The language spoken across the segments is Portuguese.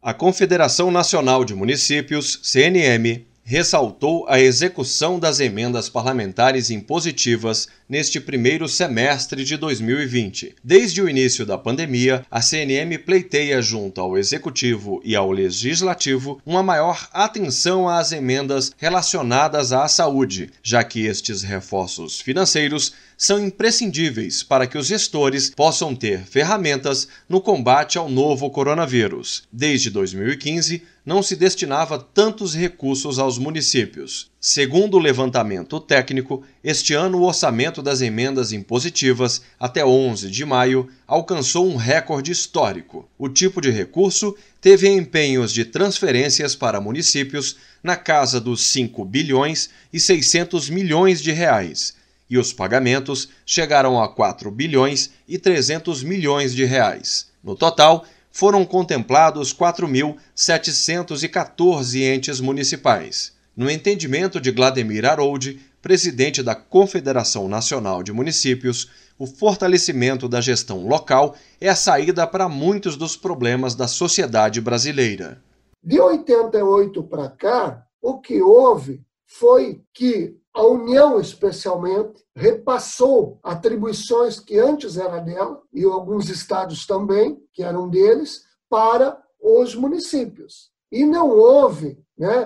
A Confederação Nacional de Municípios, CNM, ressaltou a execução das emendas parlamentares impositivas neste primeiro semestre de 2020. Desde o início da pandemia, a CNM pleiteia junto ao Executivo e ao Legislativo uma maior atenção às emendas relacionadas à saúde, já que estes reforços financeiros são imprescindíveis para que os gestores possam ter ferramentas no combate ao novo coronavírus. Desde 2015, não se destinava tantos recursos aos municípios. Segundo o levantamento técnico, este ano o orçamento das emendas impositivas, até 11 de maio, alcançou um recorde histórico. O tipo de recurso teve empenhos de transferências para municípios na casa dos 5 bilhões e 600 milhões de reais, e os pagamentos chegaram a 4 bilhões e 300 milhões de reais. No total, foram contemplados 4.714 entes municipais. No entendimento de Glademir Harold, presidente da Confederação Nacional de Municípios, o fortalecimento da gestão local é a saída para muitos dos problemas da sociedade brasileira. De 88 para cá, o que houve foi que a União, especialmente, repassou atribuições que antes eram dela, e alguns estados também, que eram deles, para os municípios. E não houve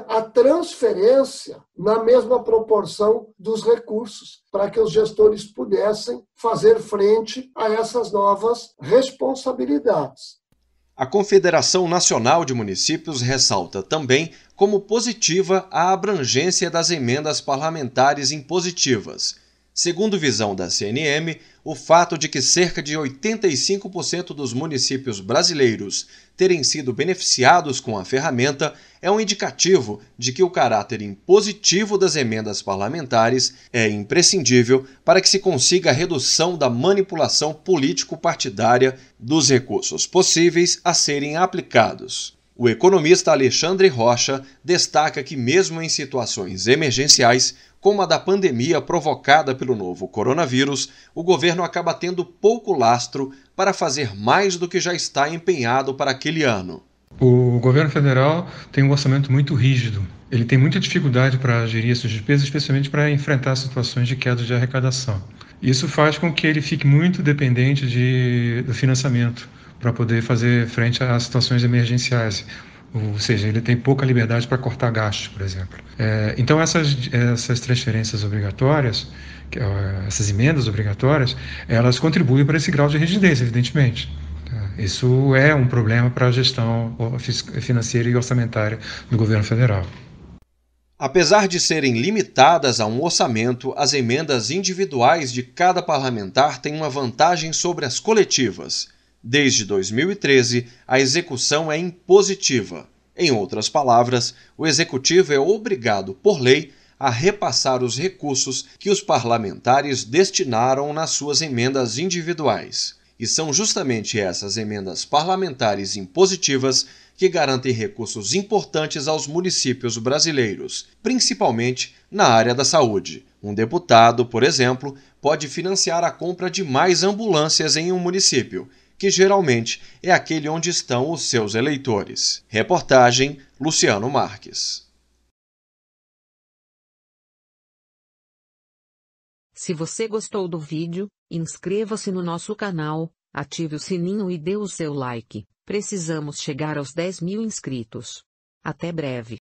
a transferência na mesma proporção dos recursos, para que os gestores pudessem fazer frente a essas novas responsabilidades. A Confederação Nacional de Municípios ressalta também como positiva a abrangência das emendas parlamentares impositivas. Segundo visão da CNM, o fato de que cerca de 85% dos municípios brasileiros terem sido beneficiados com a ferramenta é um indicativo de que o caráter impositivo das emendas parlamentares é imprescindível para que se consiga a redução da manipulação político-partidária dos recursos possíveis a serem aplicados. O economista Alexandre Rocha destaca que, mesmo em situações emergenciais, como a da pandemia provocada pelo novo coronavírus, o governo acaba tendo pouco lastro para fazer mais do que já está empenhado para aquele ano. O governo federal tem um orçamento muito rígido. Ele tem muita dificuldade para gerir essas despesas, especialmente para enfrentar situações de queda de arrecadação. Isso faz com que ele fique muito dependente do financiamento para poder fazer frente a situações emergenciais. Ou seja, ele tem pouca liberdade para cortar gastos, por exemplo. Então, essas transferências obrigatórias, essas emendas obrigatórias, elas contribuem para esse grau de rigidez, evidentemente. Isso é um problema para a gestão financeira e orçamentária do governo federal. Apesar de serem limitadas a um orçamento, as emendas individuais de cada parlamentar têm uma vantagem sobre as coletivas. Desde 2013, a execução é impositiva. Em outras palavras, o Executivo é obrigado, por lei, a repassar os recursos que os parlamentares destinaram nas suas emendas individuais. E são justamente essas emendas parlamentares impositivas que garantem recursos importantes aos municípios brasileiros, principalmente na área da saúde. Um deputado, por exemplo, pode financiar a compra de mais ambulâncias em um município, que geralmente é aquele onde estão os seus eleitores. Reportagem Luciano Marques. Se você gostou do vídeo, inscreva-se no nosso canal, ative o sininho e dê o seu like. Precisamos chegar aos 10.000 inscritos. Até breve.